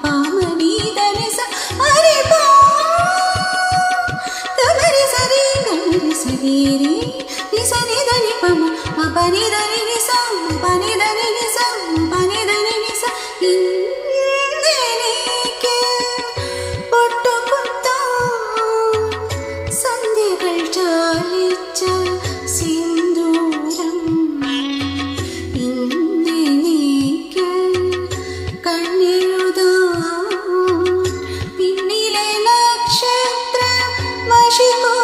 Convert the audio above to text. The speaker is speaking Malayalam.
പാമനി ധനിസ അരി പാ തമരി സരി ഗമരി സരി രി നിസനി ധനി പമ മപനി ധനി നിസ പനി ധനി നിസ പനി ധനി നിസ ഇന്നെനിക്ക് പൊട്ടുകുത്താൻ സന്ധ്യകൾ ചാലിച്ച സിന്ദൂരം ഇന്നെനിക്ക് കണ്ണെഴുതാൻ പിന്നിലെ നക്ഷത്രം വശിക്കു